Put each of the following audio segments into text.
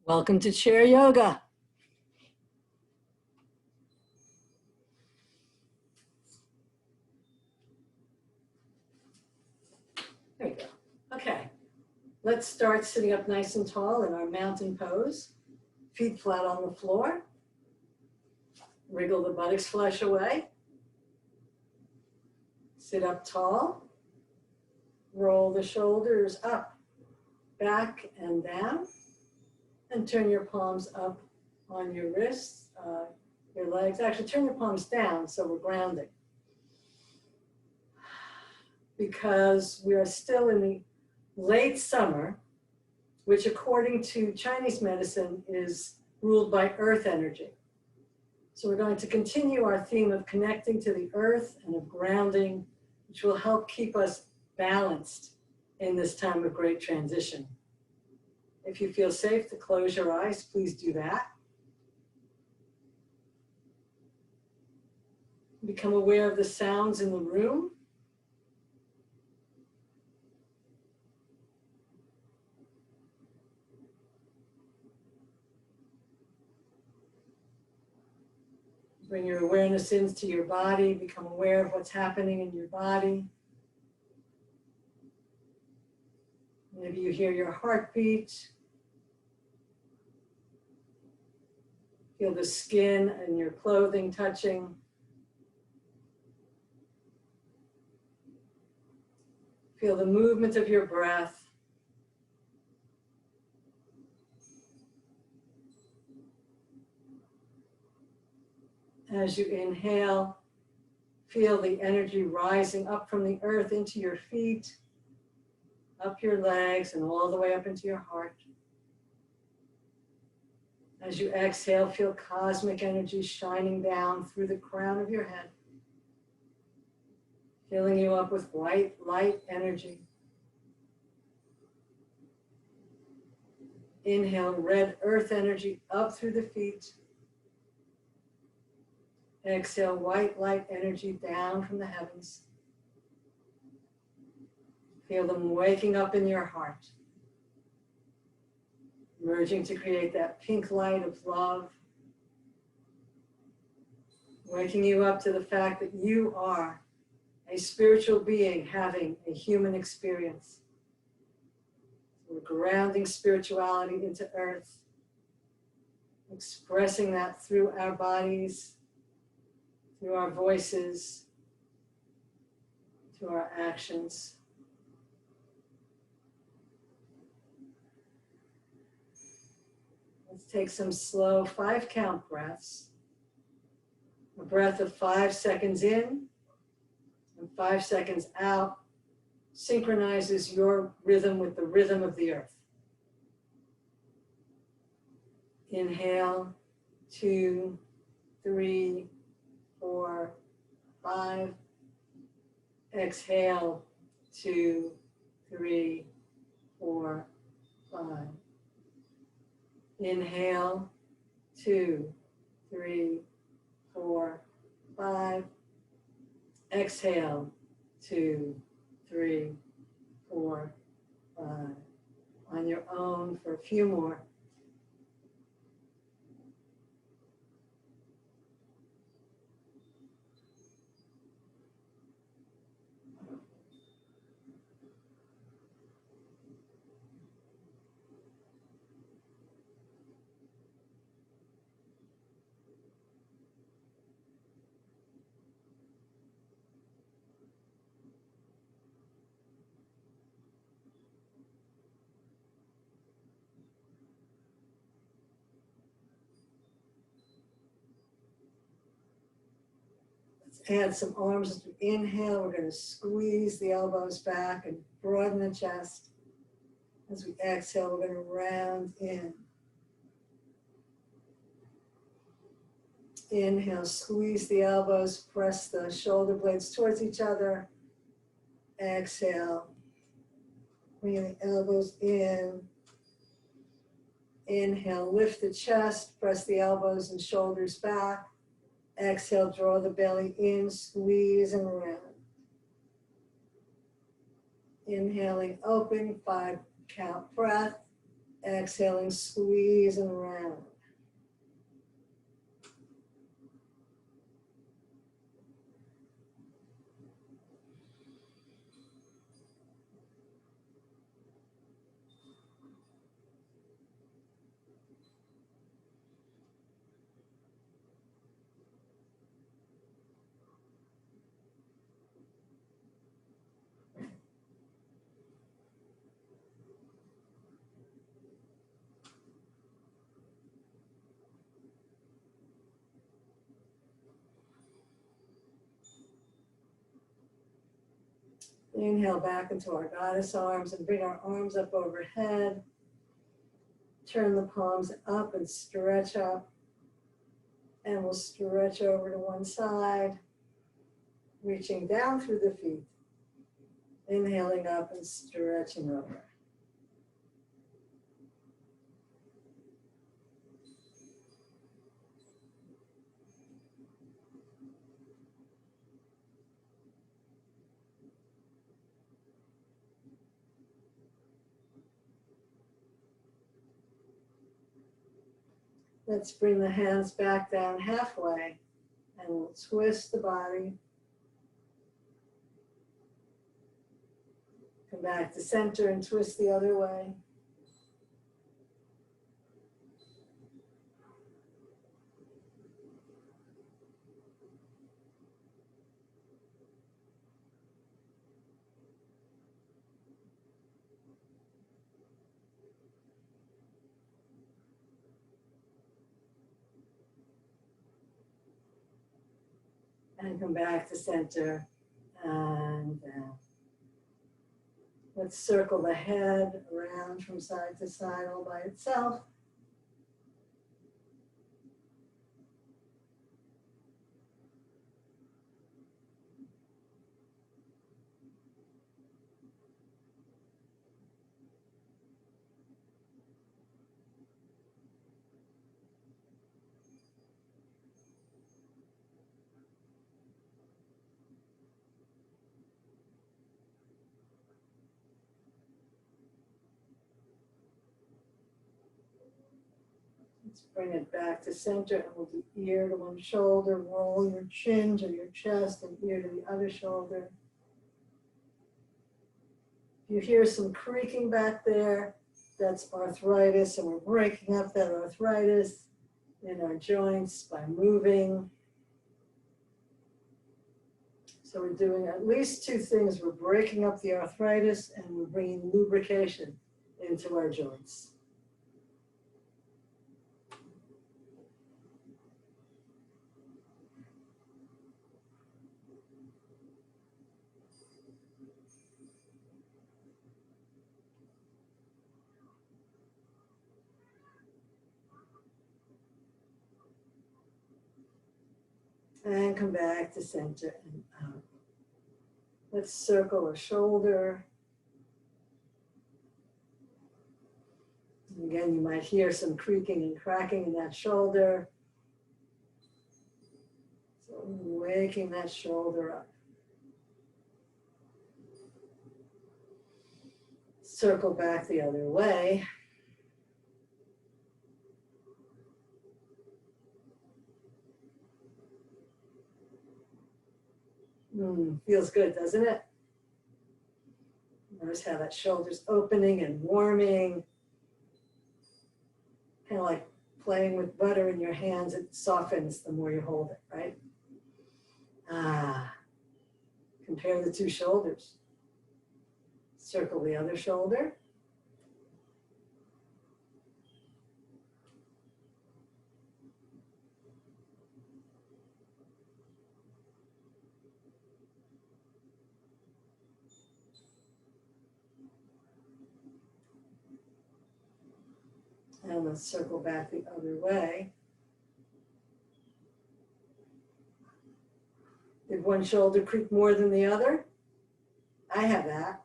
Welcome to chair yoga. There we go. Okay, let's start sitting up nice and tall in our mountain pose. Feet flat on the floor. Wriggle the buttocks flush away. Sit up tall. Roll the shoulders up, back and down. And turn your palms up on your wrists, your legs. Actually, turn your palms down so we're grounding. Because we are still in the late summer, which according to Chinese medicine is ruled by earth energy. So we're going to continue our theme of connecting to the earth and of grounding, which will help keep us balanced in this time of great transition. If you feel safe to close your eyes, please do that. Become aware of the sounds in the room. Bring your awareness into your body. Become aware of what's happening in your body. Maybe you hear your heartbeat. Feel the skin and your clothing touching. Feel the movement of your breath. As you inhale, feel the energy rising up from the earth into your feet, up your legs, and all the way up into your heart. As you exhale, feel cosmic energy shining down through the crown of your head, filling you up with white light energy. Inhale red earth energy up through the feet. Exhale white light energy down from the heavens. Feel them waking up in your heart, merging to create that pink light of love, waking you up to the fact that you are a spiritual being having a human experience. We're grounding spirituality into earth, expressing that through our bodies, through our voices, through our actions. Let's take some slow 5-count breaths. A breath of 5 seconds in and 5 seconds out synchronizes your rhythm with the rhythm of the earth. Inhale, 2, 3, 4, 5. Exhale, 2, 3, 4, 5. Inhale, 2, 3, 4, 5. Exhale, 2, 3, 4, 5. On your own for a few more. Add some arms as we inhale. We're going to squeeze the elbows back and broaden the chest. As we exhale, we're going to round in. Inhale, squeeze the elbows, press the shoulder blades towards each other. Exhale, bring the elbows in. Inhale, lift the chest, press the elbows and shoulders back. Exhale, draw the belly in, squeeze and round. Inhaling, open, 5-count breath. Exhaling, squeezing around. Inhale back into our goddess arms and bring our arms up overhead. Turn the palms up and stretch up. And we'll stretch over to one side, reaching down through the feet. Inhaling up and stretching over. Let's bring the hands back down halfway and we'll twist the body. Come back to center and twist the other way. And come back to center and down. Let's circle the head around from side to side all by itself. Let's bring it back to center and we'll do ear to one shoulder, roll your chin to your chest and ear to the other shoulder. If you hear some creaking back there, that's arthritis, and we're breaking up that arthritis in our joints by moving. So we're doing at least two things. We're breaking up the arthritis and we're bringing lubrication into our joints. And come back to center and out. Let's circle a shoulder. Again, you might hear some creaking and cracking in that shoulder. So waking that shoulder up. Circle back the other way. Feels good, doesn't it? Notice how that shoulder's opening and warming. Kind of like playing with butter in your hands. It softens the more you hold it, right? Compare the two shoulders. Circle the other shoulder. And let's circle back the other way. Did one shoulder creak more than the other? I have that.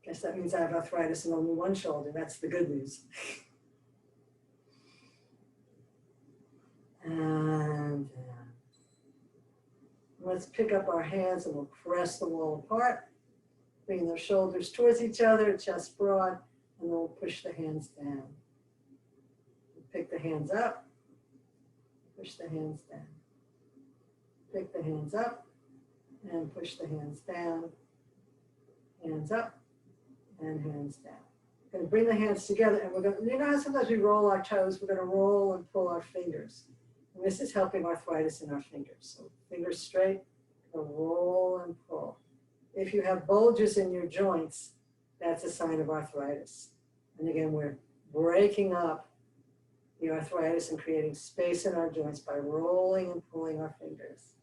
Guess that means I have arthritis in only one shoulder. That's the good news. And let's pick up our hands and we'll press the wall apart. Bring those shoulders towards each other, chest broad. And then we'll push the hands down. Pick the hands up, push the hands down. Pick the hands up and push the hands down. Hands up and hands down. We're going to bring the hands together and we're going to, you know how sometimes we roll our toes, we're going to roll and pull our fingers. And this is helping arthritis in our fingers. So fingers straight, roll and pull. If you have bulges in your joints, that's a sign of arthritis. And again, we're breaking up the arthritis and creating space in our joints by rolling and pulling our fingers.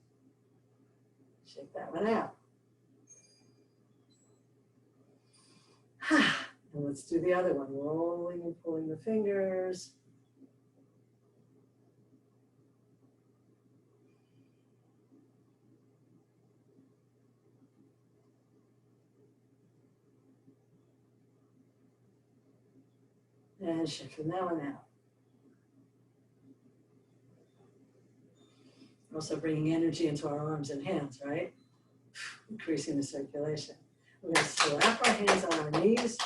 Shake that one out. And let's do the other one, rolling and pulling the fingers. And shaking that one out. Also bringing energy into our arms and hands, right? Increasing the circulation. We're going to slap our hands on our knees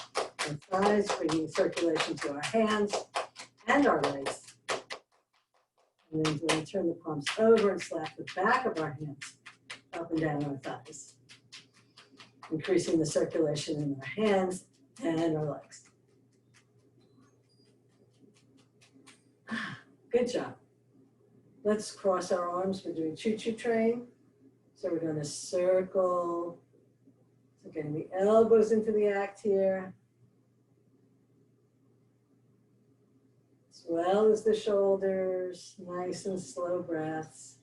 and thighs, bringing circulation to our hands and our legs. And then we're going to turn the palms over and slap the back of our hands up and down our thighs, increasing the circulation in our hands and our legs. Good job. Let's cross our arms. We're doing choo-choo train. So we're going to circle. So getting the elbows into the act here, as well as the shoulders. Nice and slow breaths.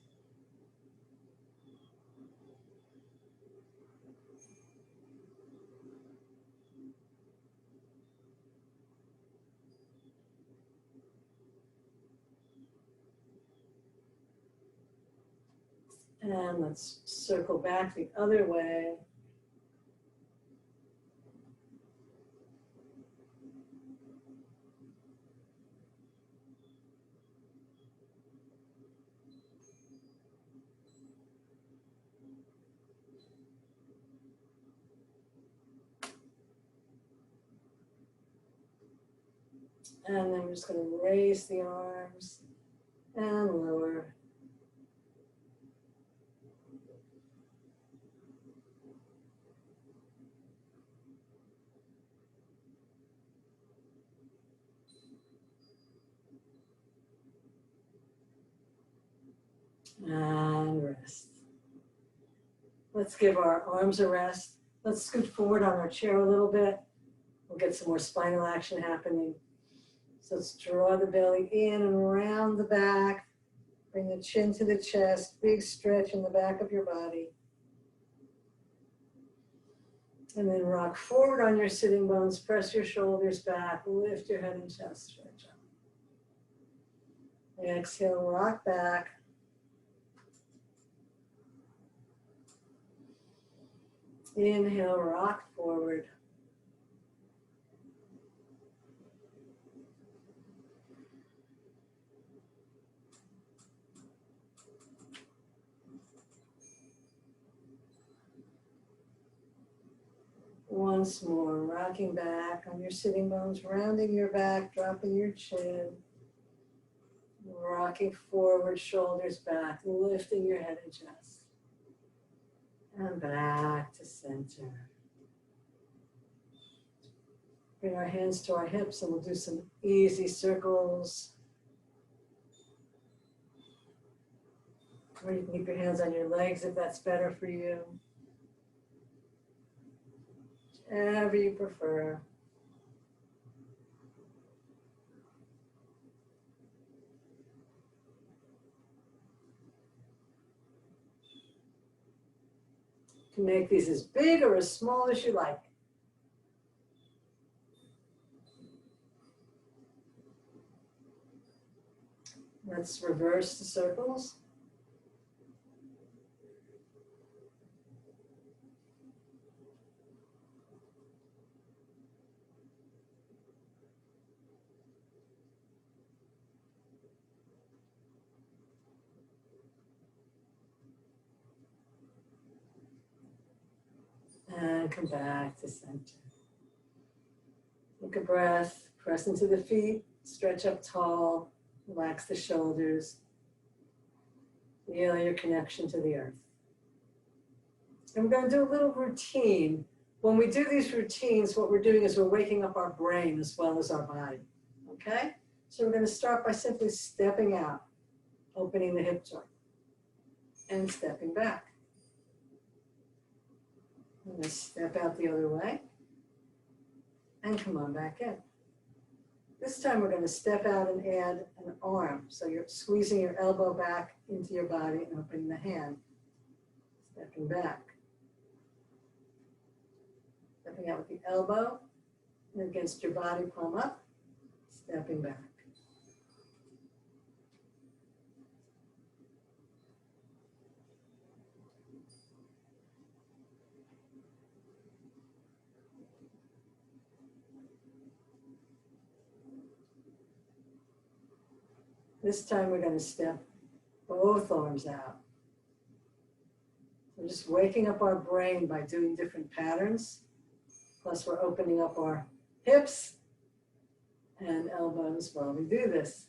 And let's circle back the other way. And then we're just going to raise the arms and lower. And rest. Let's give our arms a rest. Let's scoot forward on our chair a little bit. We'll get some more spinal action happening. So let's draw the belly in and around the back. Bring the chin to the chest. Big stretch in the back of your body. And then rock forward on your sitting bones. Press your shoulders back. Lift your head and chest. Stretch up. Exhale, rock back. Inhale, rock forward. Once more, rocking back on your sitting bones, rounding your back, dropping your chin. Rocking forward, shoulders back, lifting your head and chest. And back to center. Bring our hands to our hips and we'll do some easy circles. Or you can keep your hands on your legs if that's better for you. Whichever you prefer. You can make these as big or as small as you like. Let's reverse the circles. And come back to center. Take a breath, press into the feet, stretch up tall, relax the shoulders. Feel your connection to the earth. And we're going to do a little routine. When we do these routines, what we're doing is we're waking up our brain as well as our body. Okay? So we're going to start by simply stepping out, opening the hip joint, and stepping back. I'm going to step out the other way, and come on back in. This time we're going to step out and add an arm. So you're squeezing your elbow back into your body and opening the hand. Stepping back. Stepping out with the elbow and against your body, palm up. Stepping back. This time we're going to step both arms out. We're just waking up our brain by doing different patterns. Plus we're opening up our hips and elbows while we do this.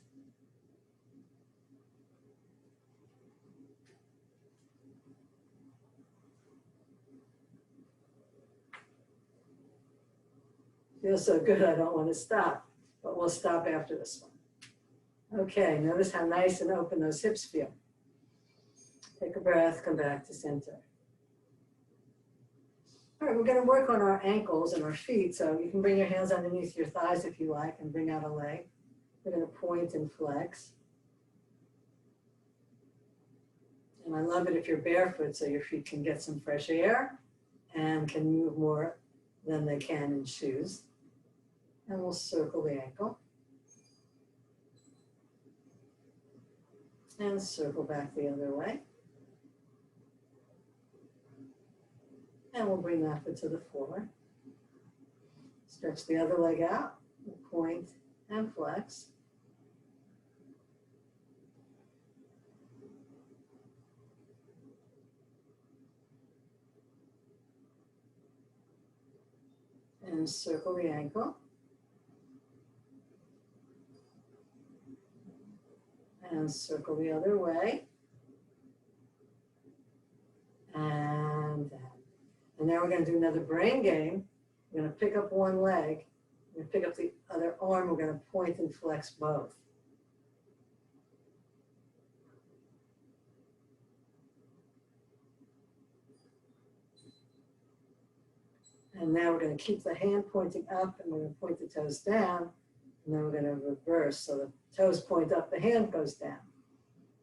Feels so good, I don't want to stop, but we'll stop after this one. Okay, notice how nice and open those hips feel. Take a breath, come back to center. All right, we're going to work on our ankles and our feet, so you can bring your hands underneath your thighs if you like and bring out a leg. We're going to point and flex. And I love it if you're barefoot so your feet can get some fresh air and can move more than they can in shoes. And we'll circle the ankle. And circle back the other way. And we'll bring that foot to the floor. Stretch the other leg out, point and flex. And circle the ankle. And circle the other way. And down. And now we're going to do another brain game. We're going to pick up one leg. We're going to pick up the other arm. We're going to point and flex both. And now we're going to keep the hand pointing up and we're going to point the toes down. And then we're going to reverse. So the toes point up, the hand goes down.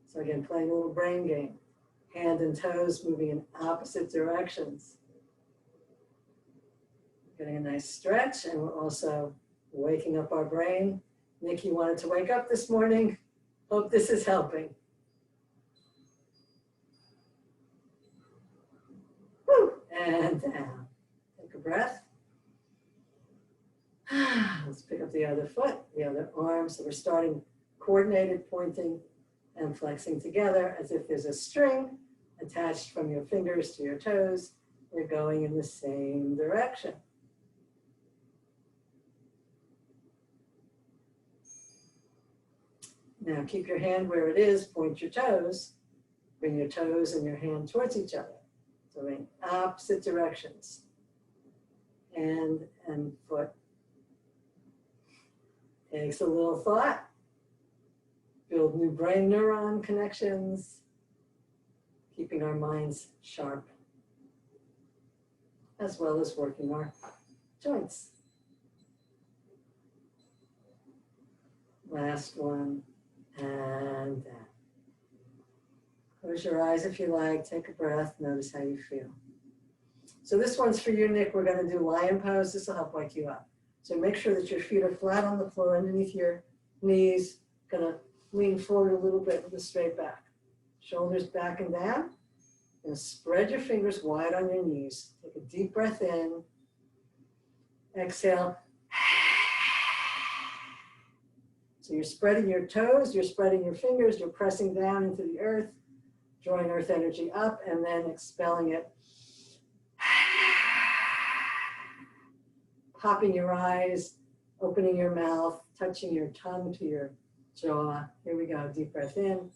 So again, playing a little brain game. Hand and toes moving in opposite directions. Getting a nice stretch, and we're also waking up our brain. Nick, you wanted to wake up this morning. Hope this is helping. Woo! And down. Take a breath. Let's pick up the other foot, the other arm. So we're starting coordinated pointing and flexing together as if there's a string attached from your fingers to your toes. We're going in the same direction. Now keep your hand where it is, point your toes, bring your toes and your hand towards each other. So in opposite directions. Hand and foot. Takes a little thought. Build new brain neuron connections. Keeping our minds sharp. As well as working our joints. Last one. And down. Close your eyes if you like. Take a breath. Notice how you feel. So this one's for you, Nick. We're going to do lion pose. This will help wake you up. So make sure that your feet are flat on the floor underneath your knees. Going to lean forward a little bit with a straight back. Shoulders back and down. And spread your fingers wide on your knees. Take a deep breath in. Exhale. So you're spreading your toes, you're spreading your fingers, you're pressing down into the earth, drawing earth energy up, and then expelling it. Popping your eyes, Opening your mouth, touching your tongue to your jaw. Here we go, deep breath in.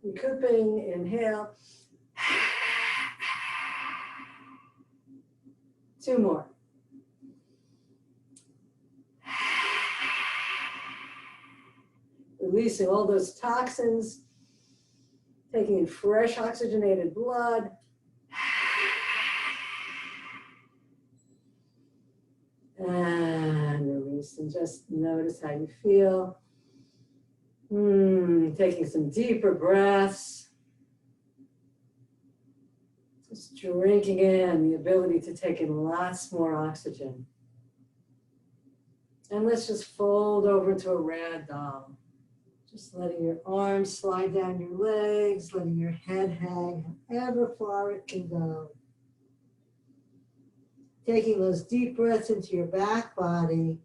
Recouping, inhale. 2 more. Releasing all those toxins, taking in fresh oxygenated blood. And release, and just notice how you feel. Taking some deeper breaths. Just drinking in the ability to take in lots more oxygen. And let's just fold over to a rag doll. Just letting your arms slide down your legs, letting your head hang however far it can go. Taking those deep breaths into your back body.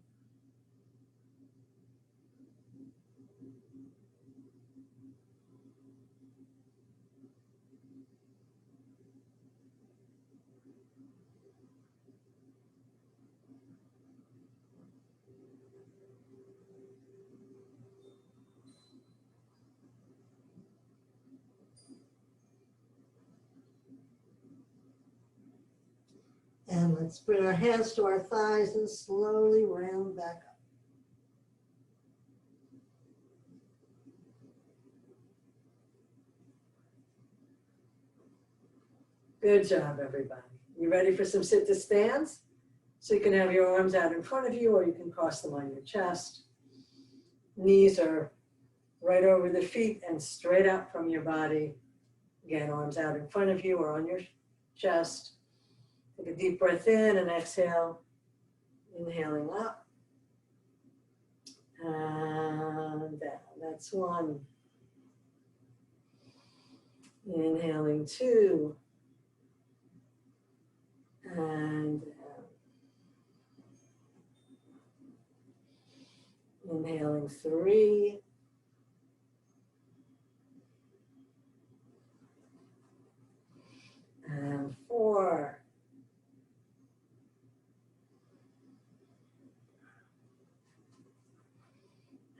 And let's bring our hands to our thighs and slowly round back up. Good job, everybody. You ready for some sit to stands? So you can have your arms out in front of you, or you can cross them on your chest. Knees are right over the feet and straight out from your body. Again, arms out in front of you or on your chest. Take a deep breath in and exhale. Inhaling up and down. That's 1. Inhaling 2 and down. Inhaling 3 and 4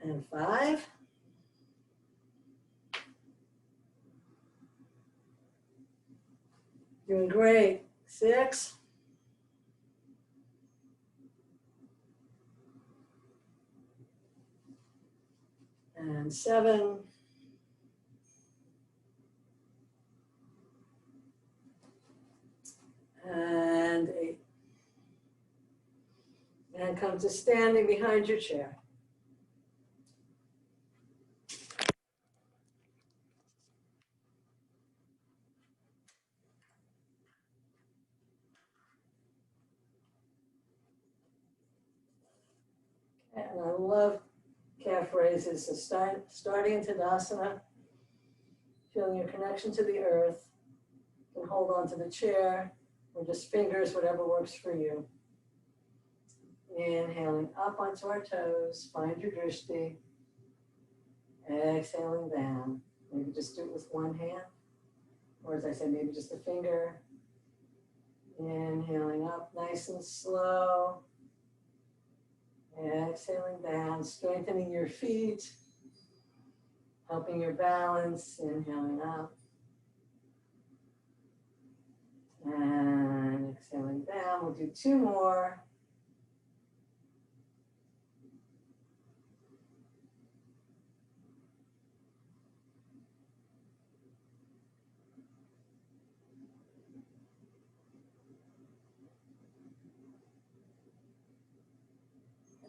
and 5 doing great. 6 and 7 and 8. And come to standing behind your chair. And I love calf raises. So starting in Tadasana, feeling your connection to the earth. You can hold on to the chair or just fingers, whatever works for you. Inhaling up onto our toes, find your drishti. Exhaling down. Maybe just do it with one hand. Or as I said, maybe just a finger. Inhaling up nice and slow. Exhaling down, strengthening your feet, helping your balance. Inhaling up. And exhaling down. We'll do 2 more.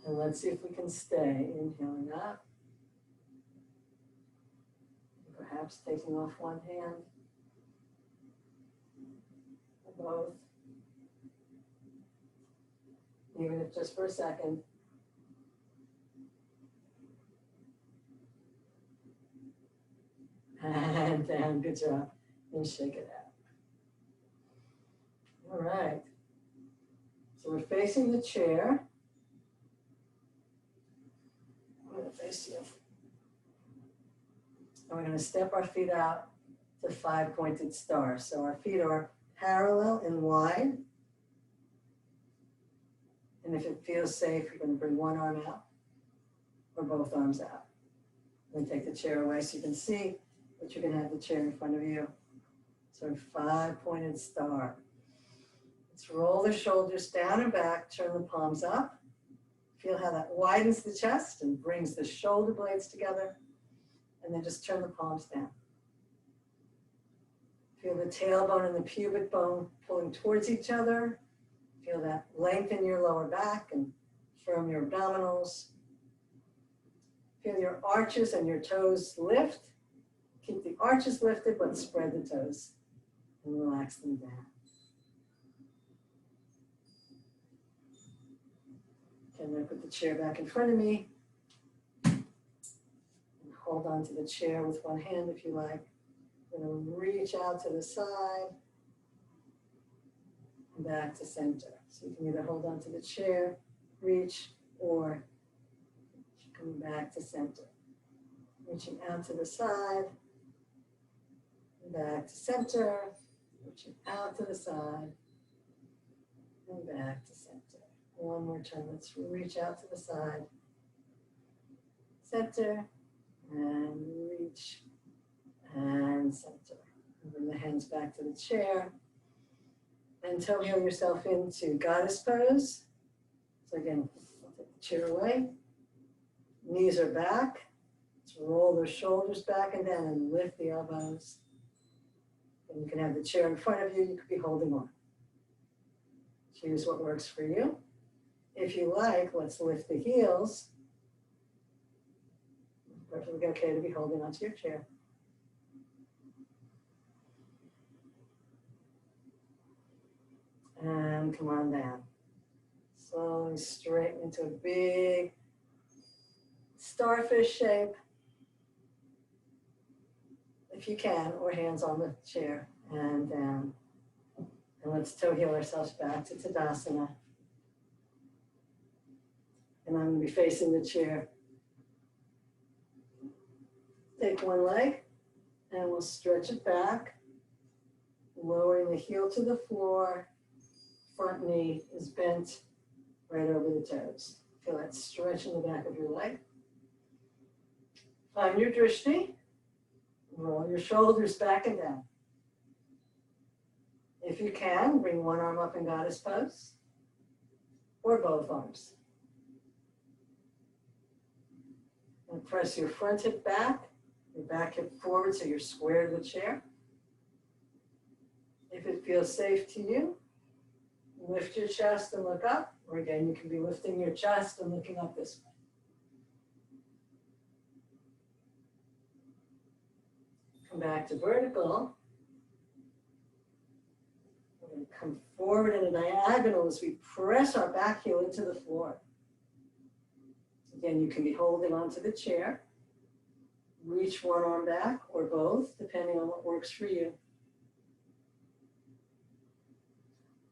And let's see if we can stay. Inhaling up. Perhaps taking off one hand. Or both. Even if just for a second. And down. Good job. And shake it out. All right. So we're facing the chair. I'm going to face you. And we're going to step our feet out to 5-pointed star. So our feet are parallel and wide. And if it feels safe, you're going to bring one arm out or both arms out. Then take the chair away so you can see, but you can have the chair in front of you. So 5-pointed star. Let's roll the shoulders down and back, turn the palms up. Feel how that widens the chest and brings the shoulder blades together. And then just turn the palms down. Feel the tailbone and the pubic bone pulling towards each other. Feel that lengthen your lower back and firm your abdominals. Feel your arches and your toes lift. Keep the arches lifted, but spread the toes and relax them down. Okay, then put the chair back in front of me. And hold on to the chair with one hand if you like. I'm going to reach out to the side and back to center. So you can either hold on to the chair, reach, or come back to center. Reaching out to the side, and back to center, reaching out to the side, and back to center. One more time, let's reach out to the side, center, and reach, and center. And bring the hands back to the chair. And toe heel yourself into goddess pose. So again, I'll take the chair away. Knees are back. Let's roll the shoulders back and down and lift the elbows. And you can have the chair in front of you. You could be holding on. Choose what works for you. If you like, let's lift the heels. Perfectly okay to be holding onto your chair. And come on down. Slowly straighten into a big starfish shape. If you can, or hands on the chair and down. And let's toe heel ourselves back to Tadasana. And I'm going to be facing the chair. Take one leg and we'll stretch it back, lowering the heel to the floor. Front knee is bent right over the toes. Feel that stretch in the back of your leg. Find your drishti. Roll your shoulders back and down. If you can, bring one arm up in goddess pose, or both arms. And press your front hip back, your back hip forward so you're square to the chair. If it feels safe to you, lift your chest and look up, or again, you can be lifting your chest and looking up this way. Come back to vertical. We're going to come forward in a diagonal as we press our back heel into the floor. Again, you can be holding onto the chair. Reach one arm back or both, depending on what works for you.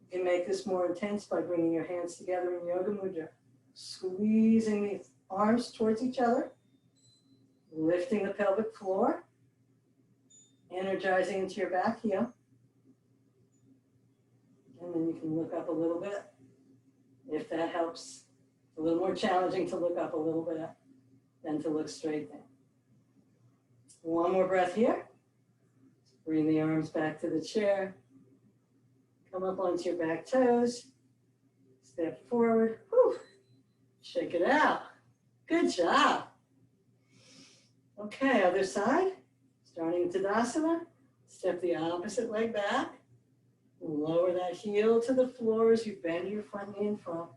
You can make this more intense by bringing your hands together in Yoga Mudra, squeezing the arms towards each other, lifting the pelvic floor, energizing into your back heel. And then you can look up a little bit, if that helps. It's a little more challenging to look up a little bit than to look straight down. One more breath here. Bring the arms back to the chair. Come up onto your back toes. Step forward. Whew. Shake it out. Good job. Okay, other side. Starting in Tadasana. Step the opposite leg back. Lower that heel to the floor as you bend your front knee in front.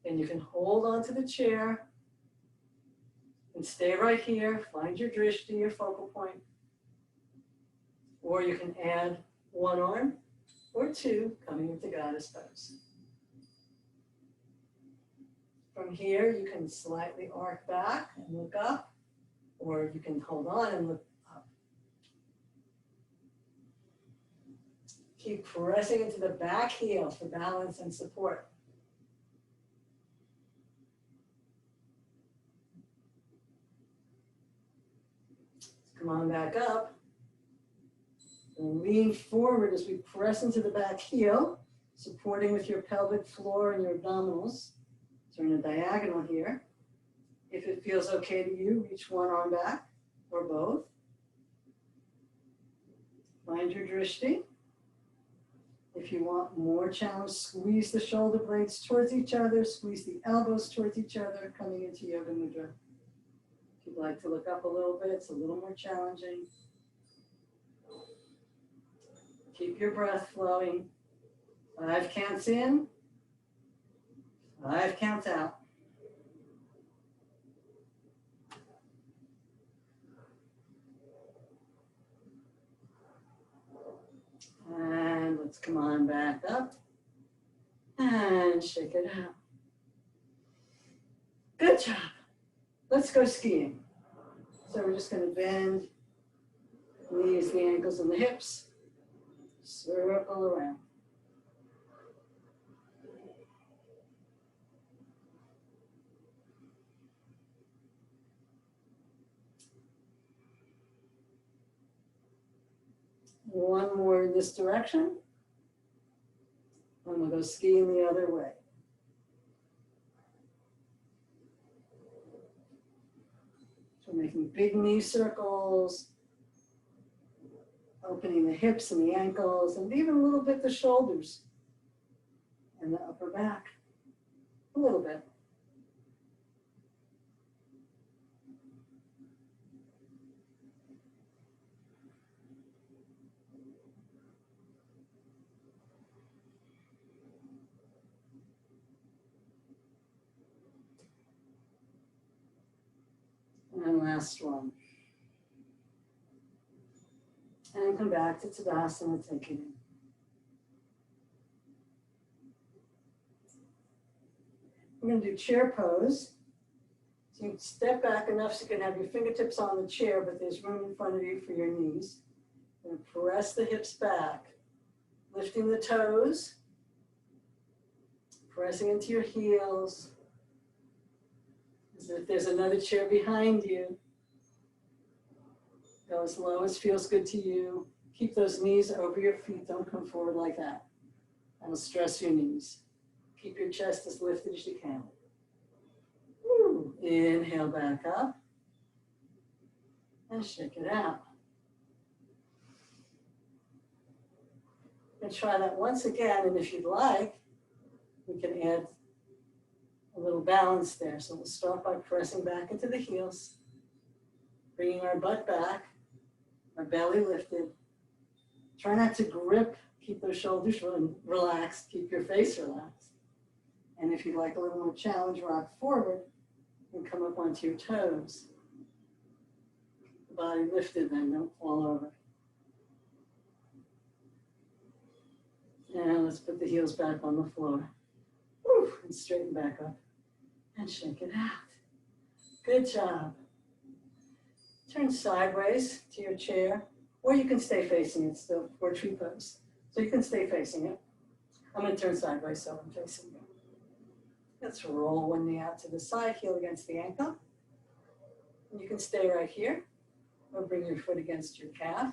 And you can hold onto the chair and stay right here. Find your drishti, your focal point. Or you can add one arm or two coming into goddess pose. From here, you can slightly arc back and look up, or you can hold on and look up. Keep pressing into the back heel for balance and support. Come on back up. Lean forward as we press into the back heel, supporting with your pelvic floor and your abdominals. So we're in a diagonal here. If it feels okay to you, reach one arm back or both. Find your drishti. If you want more challenge, squeeze the shoulder blades towards each other, squeeze the elbows towards each other, coming into Yoga Mudra. If you'd like to look up a little bit, it's a little more challenging. Keep your breath flowing. 5 counts in, 5 counts out. And let's come on back up and shake it out. Good job. Let's go skiing. So we're just going to bend the knees, the ankles, and the hips. Circle around. One more in this direction. And we'll go skiing the other way. So we're making big knee circles, opening the hips and the ankles, and even a little bit the shoulders and the upper back. A little bit. And last one. And come back to Tadasana, take it in. We're going to do chair pose. So you step back enough so you can have your fingertips on the chair, but there's room in front of you for your knees. And press the hips back, lifting the toes, pressing into your heels, as if there's another chair behind you. Go as low as feels good to you. Keep those knees over your feet. Don't come forward like that. That'll stress your knees. Keep your chest as lifted as you can. Woo. Inhale back up. And shake it out. And try that once again. And if you'd like, we can add a little balance there. So we'll start by pressing back into the heels, bringing our butt back, our belly lifted. Try not to grip, keep those shoulders relaxed, keep your face relaxed. And if you'd like a little more challenge, rock forward and come up onto your toes. The body lifted then, don't fall over. And let's put the heels back on the floor. Woo, and straighten back up and shake it out. Good job. Turn sideways to your chair, or you can stay facing it still for tree pose. So you can stay facing it. I'm going to turn sideways so I'm facing you. Let's roll one knee out to the side, heel against the ankle. And you can stay right here, or bring your foot against your calf,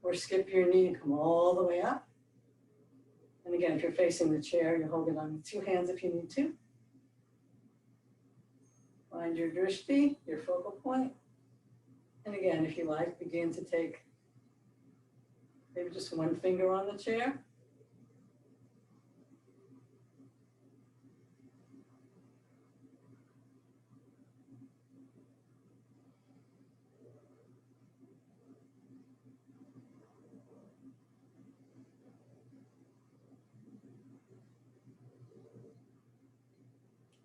or skip your knee and come all the way up. And again, if you're facing the chair, you hold it on with 2 hands if you need to. Find your drishti, your focal point. And again, if you like, begin to take maybe just one finger on the chair.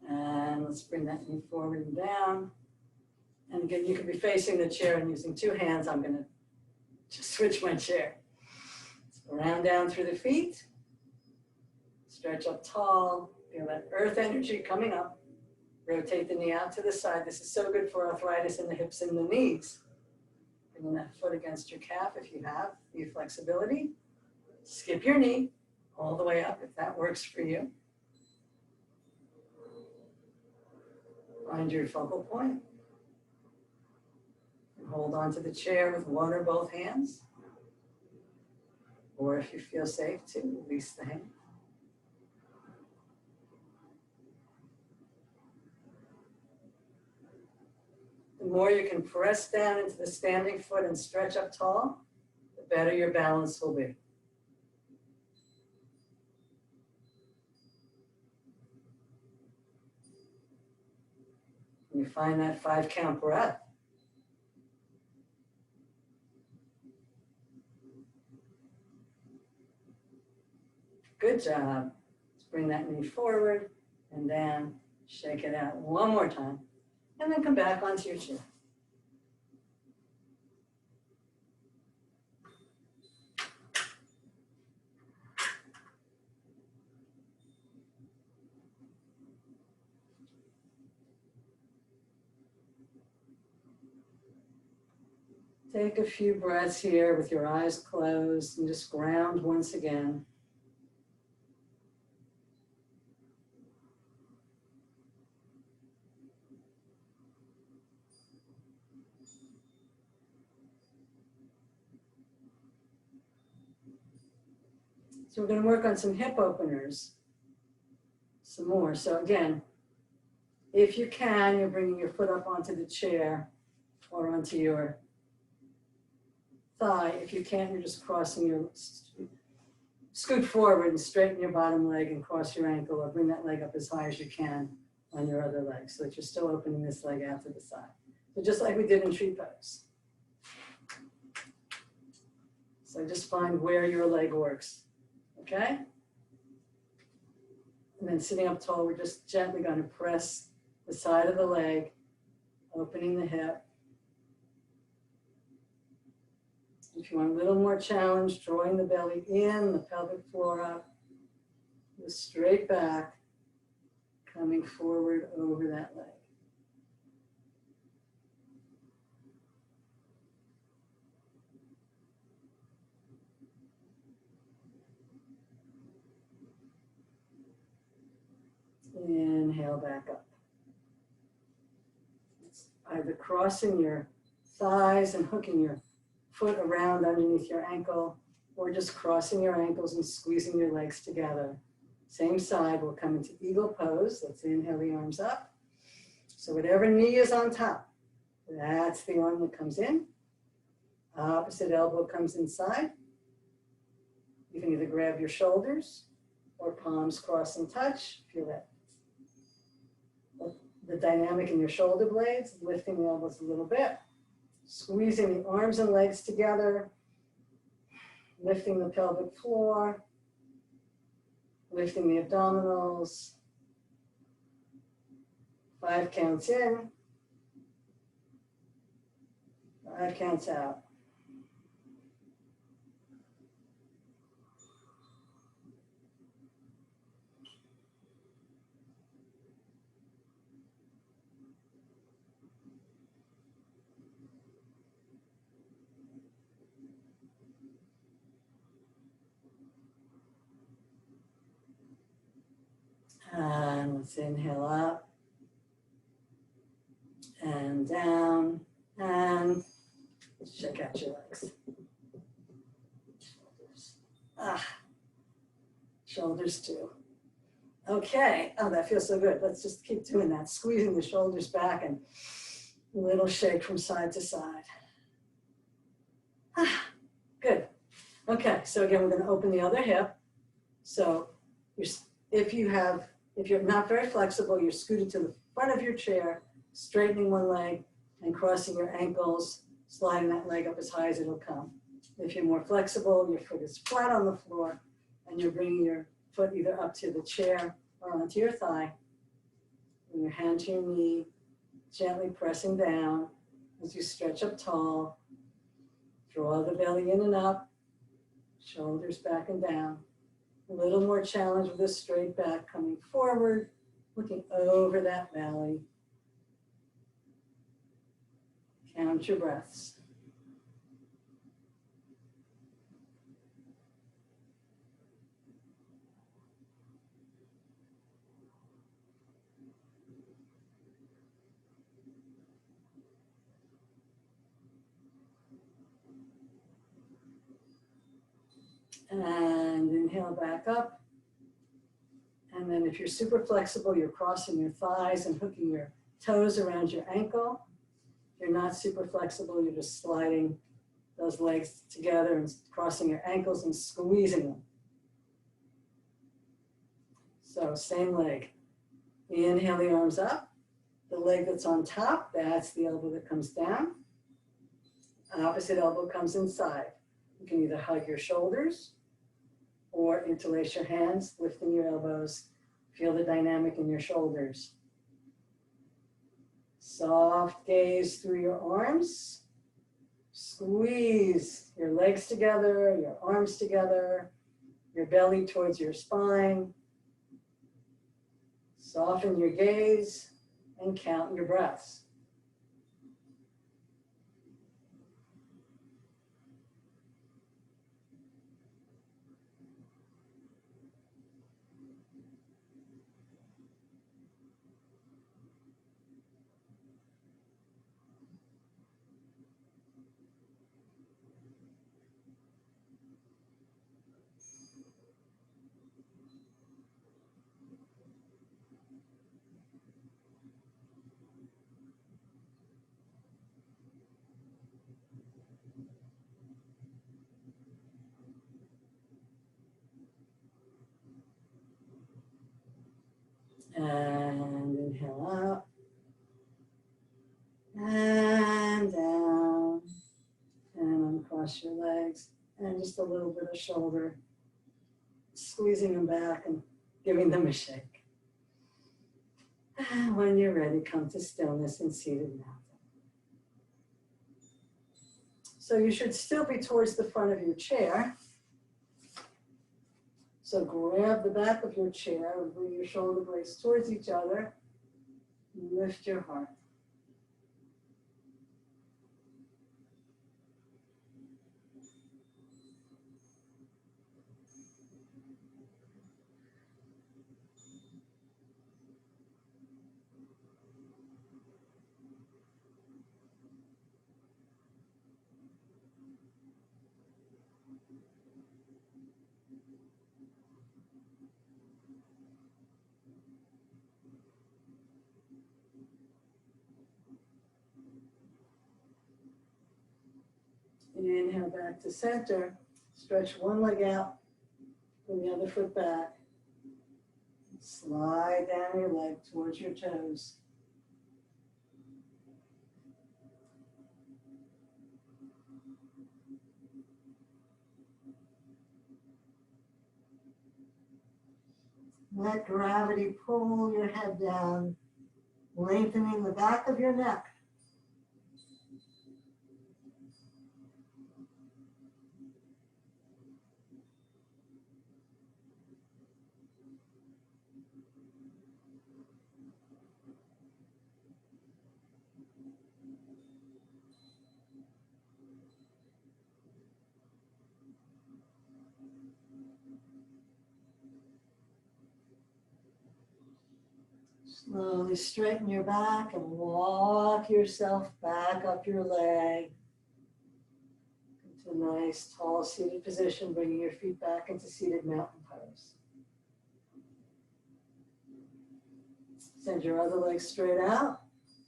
And let's bring that knee forward and down. And again, you can be facing the chair and using 2 hands. I'm going to just switch my chair. So round down through the feet. Stretch up tall. Feel that earth energy coming up. Rotate the knee out to the side. This is so good for arthritis in the hips and the knees. Bringing that foot against your calf if you have the flexibility. Skip your knee all the way up if that works for you. Find your focal point. And hold on to the chair with one or both hands. Or if you feel safe to, release the hand. The more you can press down into the standing foot and stretch up tall, the better your balance will be. And you find that 5-count breath. Good job. Let's bring that knee forward and down. Shake it out one more time. And then come back onto your chair. Take a few breaths here with your eyes closed and just ground once again. So we're going to work on some hip openers, some more. So again, if you can, you're bringing your foot up onto the chair or onto your thigh. If you can't, you're just crossing your, scoot forward and straighten your bottom leg and cross your ankle, or bring that leg up as high as you can on your other leg so that you're still opening this leg out to the side. So just like we did in tree pose. So just find where your leg works, okay? And then sitting up tall, we're just gently going to press the side of the leg, opening the hip. If you want a little more challenge, drawing the belly in, the pelvic floor up, the straight back, coming forward over that leg. Inhale back up. It's either crossing your thighs and hooking your foot around underneath your ankle, or just crossing your ankles and squeezing your legs together. Same side, we'll come into eagle pose. Let's inhale the arms up. So whatever knee is on top, that's the arm that comes in. Opposite elbow comes inside. You can either grab your shoulders or palms cross and touch. Feel that. The dynamic in your shoulder blades, lifting the elbows a little bit. Squeezing the arms and legs together, lifting the pelvic floor, lifting the abdominals. 5 counts in, 5 counts out. And let's inhale up and down, and let's check out your legs. Shoulders. Shoulders too. Okay, oh, that feels so good. Let's just keep doing that, squeezing the shoulders back and a little shake from side to side. Good. Okay, so again, we're going to open the other hip. So if you're not very flexible, you're scooted to the front of your chair, straightening one leg and crossing your ankles, sliding that leg up as high as it'll come. If you're more flexible, your foot is flat on the floor and you're bringing your foot either up to the chair or onto your thigh. Bring your hand to your knee, gently pressing down as you stretch up tall. Draw the belly in and up, shoulders back and down. A little more challenge with a straight back coming forward, looking over that belly. Count your breaths. And inhale back up. And then if you're super flexible, you're crossing your thighs and hooking your toes around your ankle. If you're not super flexible, you're just sliding those legs together and crossing your ankles and squeezing them. So same leg. Inhale the arms up. The leg that's on top, that's the elbow that comes down. Opposite elbow comes inside. You can either hug your shoulders or interlace your hands, lifting your elbows. Feel the dynamic in your shoulders. Soft gaze through your arms. Squeeze your legs together, your arms together, your belly towards your spine. Soften your gaze and count your breaths. And inhale up. And down. And uncross your legs. And just a little bit of shoulder. Squeezing them back and giving them a shake. And when you're ready, come to stillness in seated mountain. So you should still be towards the front of your chair. So grab the back of your chair and bring your shoulder blades towards each other. Lift your heart. Inhale back to center. Stretch one leg out, bring the other foot back. Slide down your leg towards your toes. Let gravity pull your head down, lengthening the back of your neck. Slowly straighten your back and walk yourself back up your leg into a nice tall seated position, bringing your feet back into seated mountain pose. Send your other leg straight out.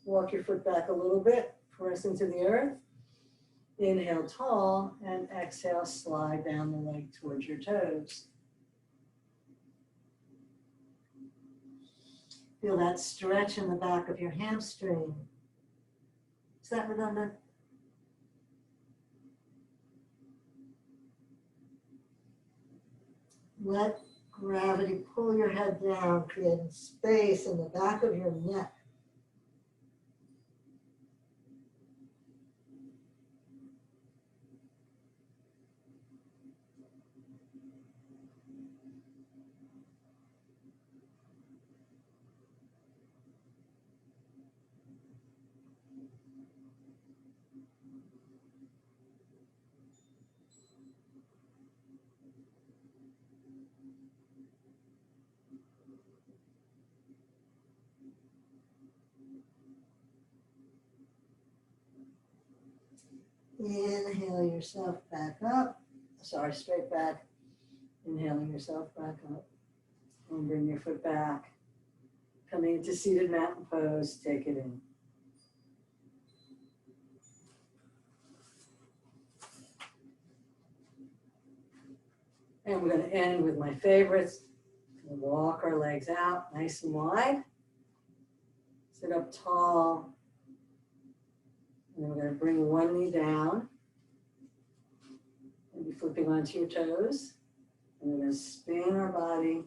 Walk your foot back a little bit, press into the earth. Inhale tall and exhale, slide down the leg towards your toes. Feel that stretch in the back of your hamstring. Is that redundant? Let gravity pull your head down, creating space in the back of your neck. Inhale yourself back up. Sorry, straight back. Inhaling yourself back up. And bring your foot back. Coming into seated mountain pose, take it in. And we're going to end with my favorites. We'll walk our legs out nice and wide. Sit up tall. And then we're going to bring one knee down. Maybe flipping onto your toes. And we're going to spin our body.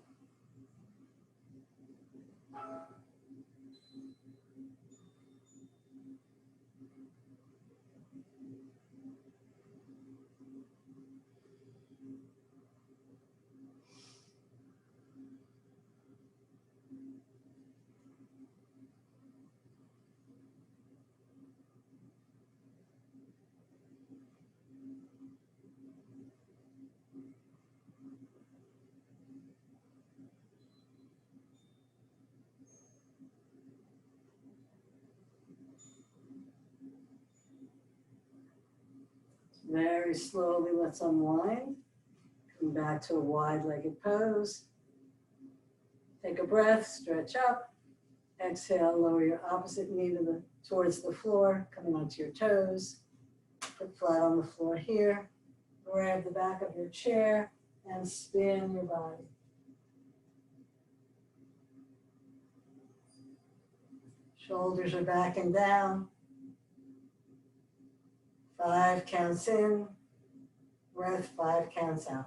Very slowly, let's unwind. Come back to a wide-legged pose. Take a breath, stretch up. Exhale, lower your opposite knee towards the floor, coming onto your toes. Put flat on the floor here. Grab the back of your chair and spin your body. Shoulders are back and down. 5 counts in. Breath, 5 counts out.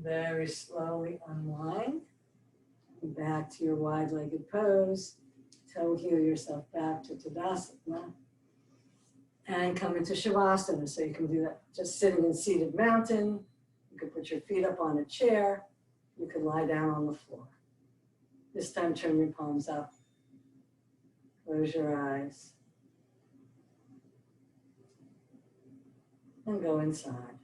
Very slowly unwind. Back to your wide-legged pose. Toe heel yourself back to Tadasana. And come into Shavasana. So you can do that just sitting in seated mountain. You could put your feet up on a chair. You could lie down on the floor. This time turn your palms up. Close your eyes. And go inside.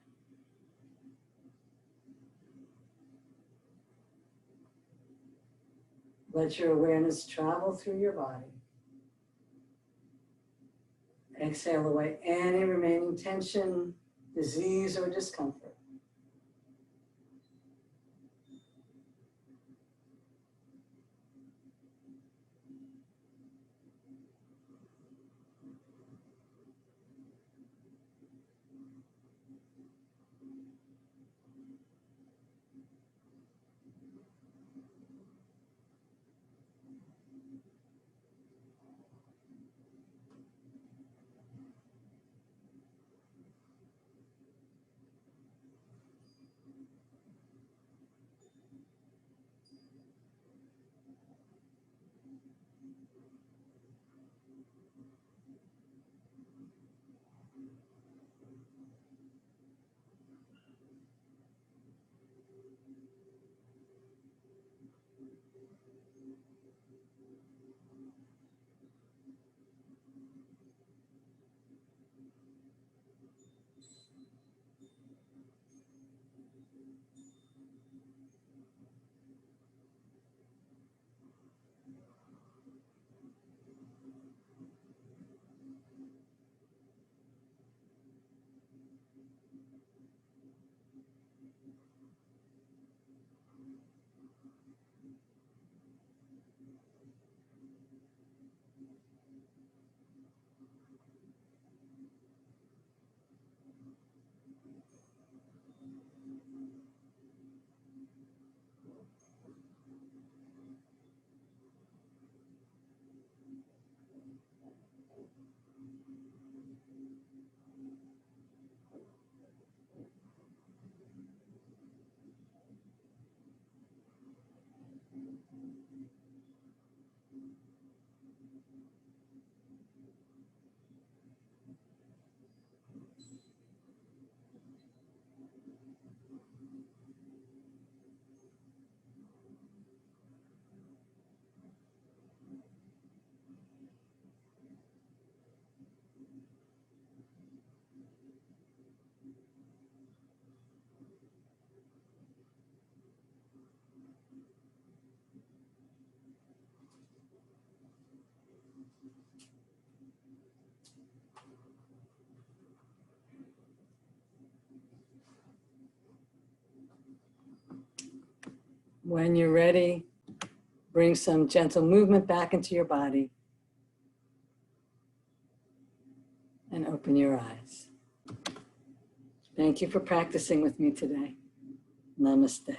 Let your awareness travel through your body. Exhale away any remaining tension, disease, or discomfort. When you're ready, bring some gentle movement back into your body and open your eyes. Thank you for practicing with me today. Namaste.